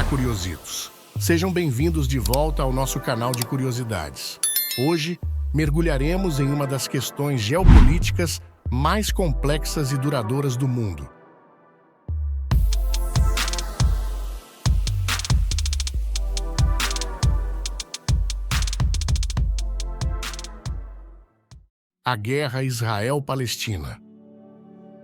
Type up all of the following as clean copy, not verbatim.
Olá, curiositos! Sejam bem-vindos de volta ao nosso canal de curiosidades. Hoje, mergulharemos em uma das questões geopolíticas mais complexas e duradouras do mundo. A Guerra Israel-Palestina.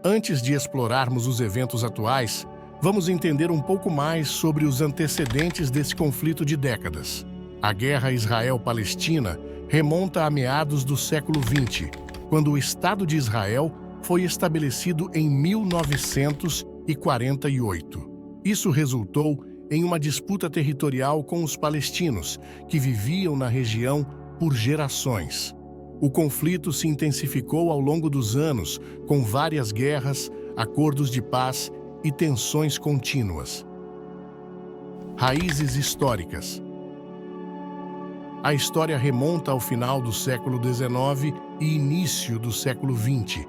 Antes de explorarmos os eventos atuais, vamos entender um pouco mais sobre os antecedentes desse conflito de décadas. A Guerra Israel-Palestina remonta a meados do século XX, quando o Estado de Israel foi estabelecido em 1948. Isso resultou em uma disputa territorial com os palestinos, que viviam na região por gerações. O conflito se intensificou ao longo dos anos, com várias guerras, acordos de paz e tensões contínuas. Raízes históricas. A história remonta ao final do século XIX e início do século XX,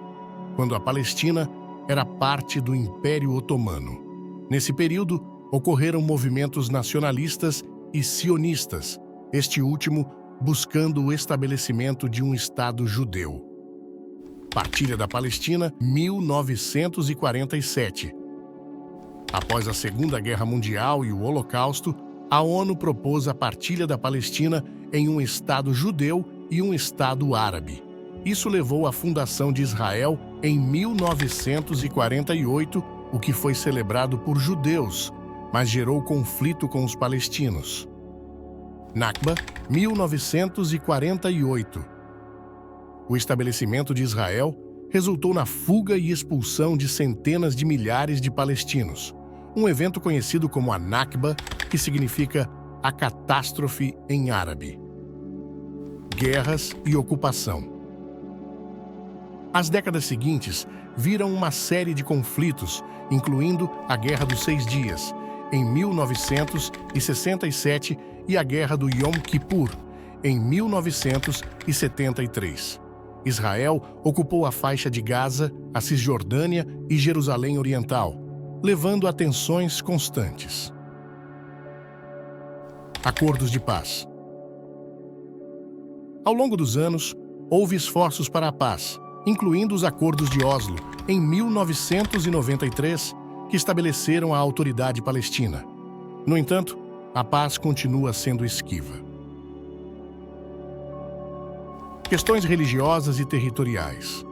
quando a Palestina era parte do Império Otomano. Nesse período, ocorreram movimentos nacionalistas e sionistas, este último buscando o estabelecimento de um Estado judeu. Partilha da Palestina, 1947. Após a Segunda Guerra Mundial e o Holocausto, a ONU propôs a partilha da Palestina em um Estado judeu e um Estado árabe. Isso levou à fundação de Israel em 1948, o que foi celebrado por judeus, mas gerou conflito com os palestinos. Nakba, 1948. O estabelecimento de Israel resultou na fuga e expulsão de centenas de milhares de palestinos, um evento conhecido como a Nakba, que significa a catástrofe em árabe. Guerras e ocupação. As décadas seguintes viram uma série de conflitos, incluindo a Guerra dos Seis Dias, em 1967, e a Guerra do Yom Kippur, em 1973. Israel ocupou a faixa de Gaza, a Cisjordânia e Jerusalém Oriental, levando a tensões constantes. Acordos de paz. Ao longo dos anos, houve esforços para a paz, incluindo os Acordos de Oslo, em 1993, que estabeleceram a Autoridade Palestina. No entanto, a paz continua sendo esquiva. Questões religiosas e territoriais.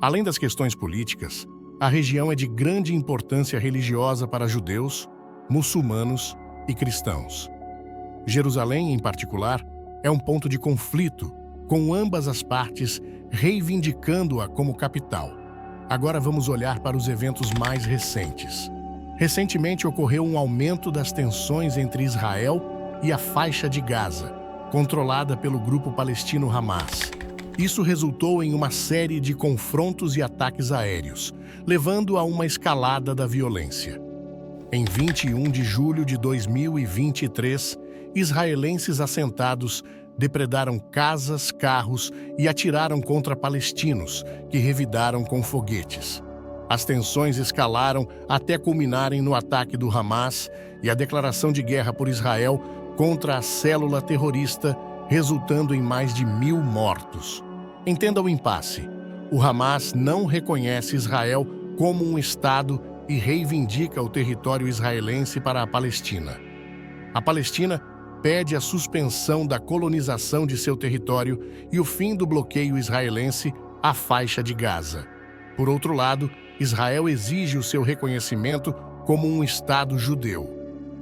Além das questões políticas, a região é de grande importância religiosa para judeus, muçulmanos e cristãos. Jerusalém, em particular, é um ponto de conflito, com ambas as partes reivindicando-a como capital. Agora vamos olhar para os eventos mais recentes. Recentemente ocorreu um aumento das tensões entre Israel e a faixa de Gaza, controlada pelo grupo palestino Hamas. Isso resultou em uma série de confrontos e ataques aéreos, levando a uma escalada da violência. Em 21 de julho de 2023, israelenses assentados depredaram casas, carros e atiraram contra palestinos, que revidaram com foguetes. As tensões escalaram até culminarem no ataque do Hamas e a declaração de guerra por Israel contra a célula terrorista, resultando em mais de 1.000 mortos. Entenda o impasse. O Hamas não reconhece Israel como um Estado e reivindica o território israelense para a Palestina. A Palestina pede a suspensão da colonização de seu território e o fim do bloqueio israelense à faixa de Gaza. Por outro lado, Israel exige o seu reconhecimento como um Estado judeu.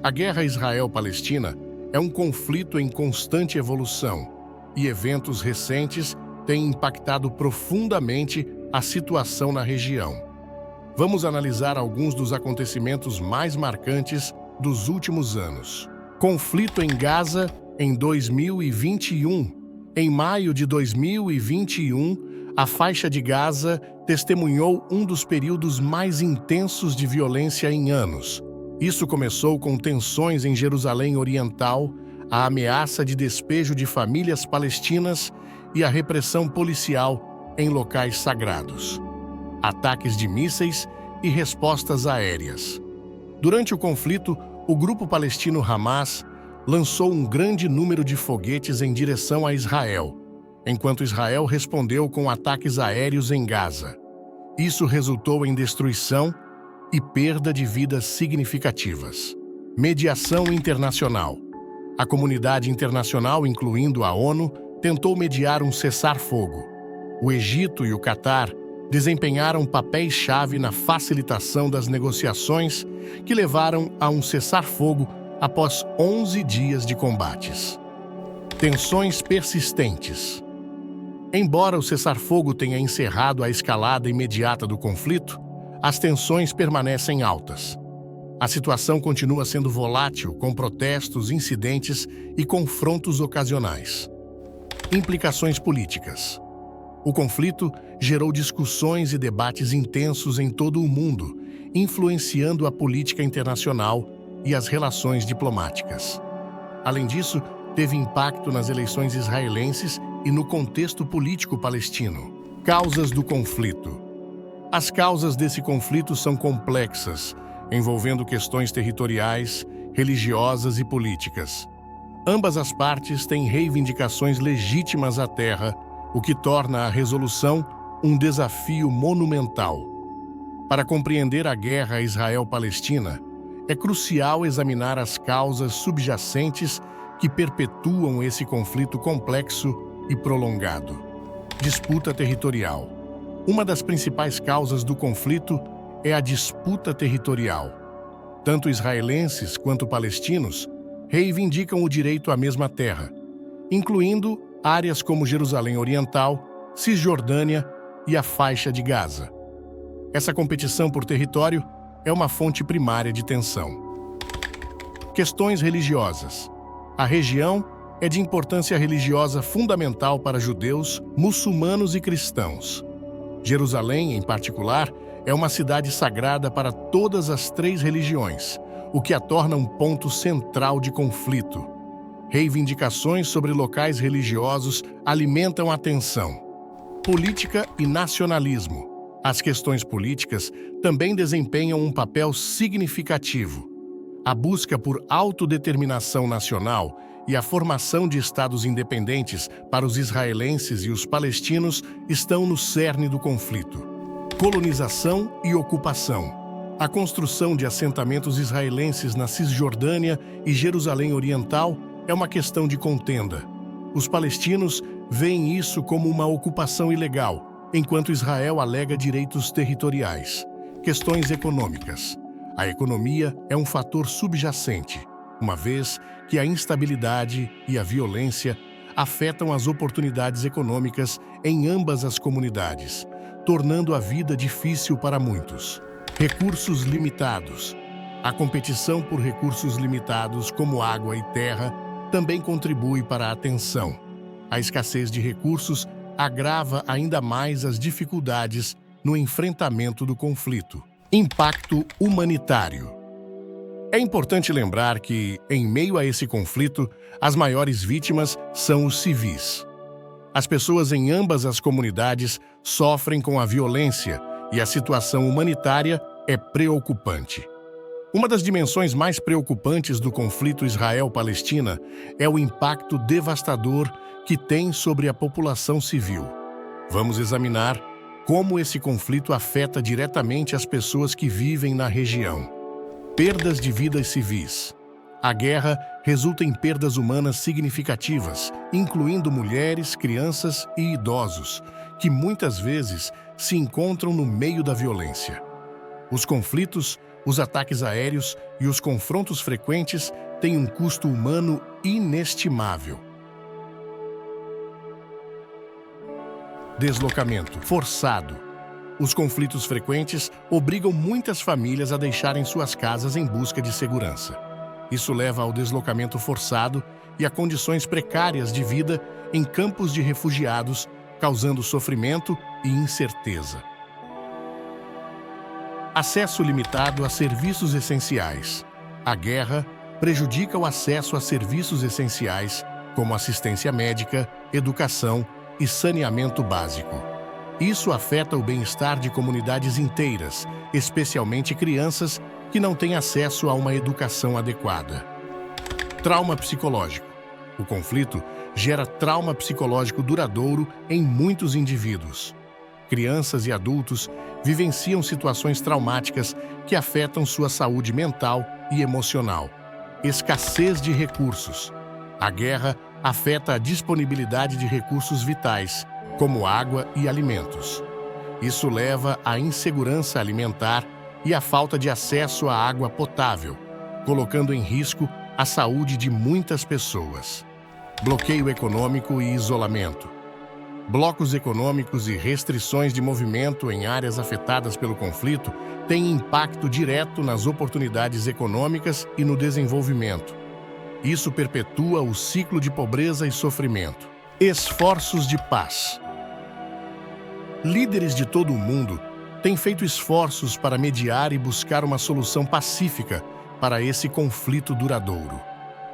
A guerra Israel-Palestina é um conflito em constante evolução, e eventos recentes têm impactado profundamente a situação na região. Vamos analisar alguns dos acontecimentos mais marcantes dos últimos anos. Conflito em Gaza em 2021. Em maio de 2021, a faixa de Gaza testemunhou um dos períodos mais intensos de violência em anos. Isso começou com tensões em Jerusalém Oriental, a ameaça de despejo de famílias palestinas e a repressão policial em locais sagrados. Ataques de mísseis e respostas aéreas. Durante o conflito, o grupo palestino Hamas lançou um grande número de foguetes em direção a Israel, enquanto Israel respondeu com ataques aéreos em Gaza. Isso resultou em destruição e perda de vidas significativas. Mediação internacional. A comunidade internacional, incluindo a ONU, tentou mediar um cessar-fogo. O Egito e o Catar desempenharam papéis-chave na facilitação das negociações que levaram a um cessar-fogo após 11 dias de combates. Tensões persistentes. Embora o cessar-fogo tenha encerrado a escalada imediata do conflito, as tensões permanecem altas. A situação continua sendo volátil, com protestos, incidentes e confrontos ocasionais. Implicações políticas. O conflito gerou discussões e debates intensos em todo o mundo, influenciando a política internacional e as relações diplomáticas. Além disso, teve impacto nas eleições israelenses e no contexto político palestino. Causas do conflito. As causas desse conflito são complexas, envolvendo questões territoriais, religiosas e políticas. Ambas as partes têm reivindicações legítimas à terra, o que torna a resolução um desafio monumental. Para compreender a guerra Israel-Palestina, é crucial examinar as causas subjacentes que perpetuam esse conflito complexo e prolongado. Disputa territorial. Uma das principais causas do conflito é a disputa territorial. Tanto israelenses quanto palestinos reivindicam o direito à mesma terra, incluindo áreas como Jerusalém Oriental, Cisjordânia e a faixa de Gaza. Essa competição por território é uma fonte primária de tensão. Questões religiosas. A região é de importância religiosa fundamental para judeus, muçulmanos e cristãos. Jerusalém, em particular, é uma cidade sagrada para todas as três religiões, o que a torna um ponto central de conflito. Reivindicações sobre locais religiosos alimentam a tensão. Política e nacionalismo. As questões políticas também desempenham um papel significativo. A busca por autodeterminação nacional e a formação de estados independentes para os israelenses e os palestinos estão no cerne do conflito. Colonização e ocupação. A construção de assentamentos israelenses na Cisjordânia e Jerusalém Oriental é uma questão de contenda. Os palestinos veem isso como uma ocupação ilegal, enquanto Israel alega direitos territoriais. Questões econômicas. A economia é um fator subjacente, uma vez que a instabilidade e a violência afetam as oportunidades econômicas em ambas as comunidades, tornando a vida difícil para muitos. Recursos limitados. A competição por recursos limitados, como água e terra, também contribui para a tensão. A escassez de recursos agrava ainda mais as dificuldades no enfrentamento do conflito. Impacto humanitário. É importante lembrar que, em meio a esse conflito, as maiores vítimas são os civis. As pessoas em ambas as comunidades sofrem com a violência e a situação humanitária é preocupante. Uma das dimensões mais preocupantes do conflito Israel-Palestina é o impacto devastador que tem sobre a população civil. Vamos examinar como esse conflito afeta diretamente as pessoas que vivem na região. Perdas de vidas civis. A guerra resulta em perdas humanas significativas, incluindo mulheres, crianças e idosos, que muitas vezes se encontram no meio da violência. Os conflitos, os ataques aéreos e os confrontos frequentes têm um custo humano inestimável. Deslocamento forçado. Os conflitos frequentes obrigam muitas famílias a deixarem suas casas em busca de segurança. Isso leva ao deslocamento forçado e a condições precárias de vida em campos de refugiados, causando sofrimento e incerteza. Acesso limitado a serviços essenciais. A guerra prejudica o acesso a serviços essenciais, como assistência médica, educação e saneamento básico. Isso afeta o bem-estar de comunidades inteiras, especialmente crianças, que não têm acesso a uma educação adequada. Trauma psicológico. O conflito gera trauma psicológico duradouro em muitos indivíduos. Crianças e adultos vivenciam situações traumáticas que afetam sua saúde mental e emocional. Escassez de recursos. A guerra afeta a disponibilidade de recursos vitais, como água e alimentos. Isso leva à insegurança alimentar e à falta de acesso à água potável, colocando em risco a saúde de muitas pessoas. Bloqueio econômico e isolamento. Blocos econômicos e restrições de movimento em áreas afetadas pelo conflito têm impacto direto nas oportunidades econômicas e no desenvolvimento. Isso perpetua o ciclo de pobreza e sofrimento. Esforços de paz. Líderes de todo o mundo têm feito esforços para mediar e buscar uma solução pacífica para esse conflito duradouro.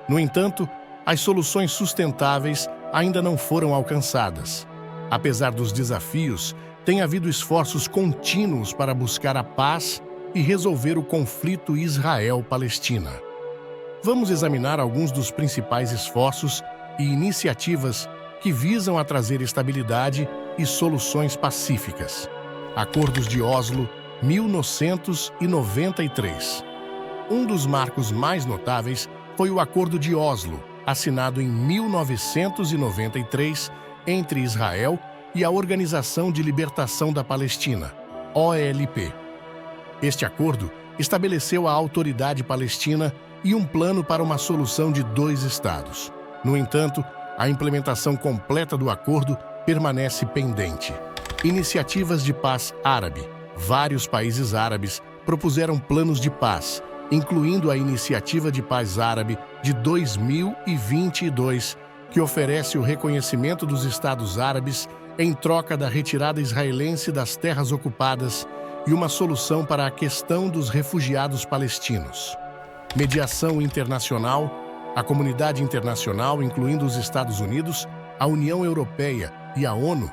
No entanto, as soluções sustentáveis ainda não foram alcançadas. Apesar dos desafios, tem havido esforços contínuos para buscar a paz e resolver o conflito Israel-Palestina. Vamos examinar alguns dos principais esforços e iniciativas que visam a trazer estabilidade e soluções pacíficas. Acordos de Oslo, 1993. Um dos marcos mais notáveis foi o Acordo de Oslo, assinado em 1993 entre Israel e a Organização de Libertação da Palestina, OLP. Este acordo estabeleceu a autoridade palestina e um plano para uma solução de 2 estados. No entanto, a implementação completa do acordo permanece pendente. Iniciativas de paz árabe. Vários países árabes propuseram planos de paz, incluindo a Iniciativa de Paz Árabe de 2022, que oferece o reconhecimento dos Estados Árabes em troca da retirada israelense das terras ocupadas e uma solução para a questão dos refugiados palestinos. Mediação internacional. A comunidade internacional, incluindo os Estados Unidos, a União Europeia e a ONU,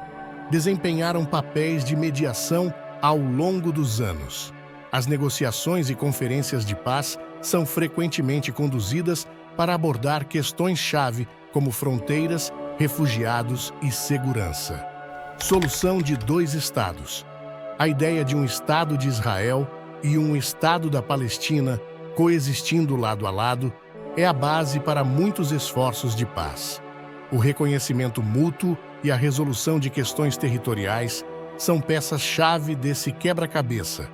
desempenharam papéis de mediação ao longo dos anos. As negociações e conferências de paz são frequentemente conduzidas para abordar questões-chave como fronteiras, refugiados e segurança. Solução de 2 estados. A ideia de um Estado de Israel e um Estado da Palestina coexistindo lado a lado é a base para muitos esforços de paz. O reconhecimento mútuo e a resolução de questões territoriais são peças-chave desse quebra-cabeça.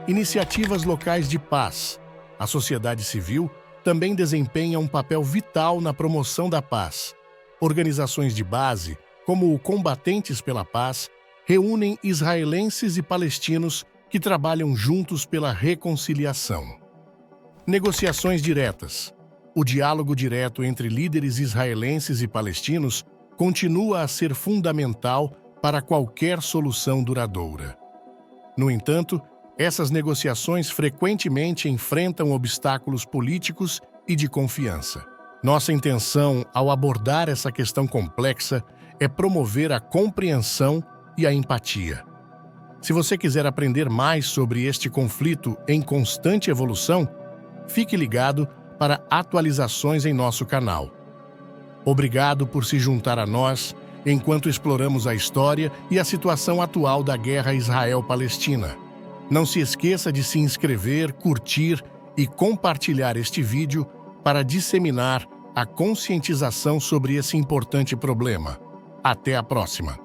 Iniciativas locais de paz. A sociedade civil também desempenha um papel vital na promoção da paz. Organizações de base, como o Combatentes pela Paz, reúnem israelenses e palestinos que trabalham juntos pela reconciliação. Negociações diretas. O diálogo direto entre líderes israelenses e palestinos continua a ser fundamental para qualquer solução duradoura. No entanto, essas negociações frequentemente enfrentam obstáculos políticos e de confiança. Nossa intenção, ao abordar essa questão complexa, é promover a compreensão e a empatia. Se você quiser aprender mais sobre este conflito em constante evolução, fique ligado para atualizações em nosso canal. Obrigado por se juntar a nós enquanto exploramos a história e a situação atual da guerra Israel-Palestina. Não se esqueça de se inscrever, curtir e compartilhar este vídeo para disseminar a conscientização sobre esse importante problema. Até a próxima!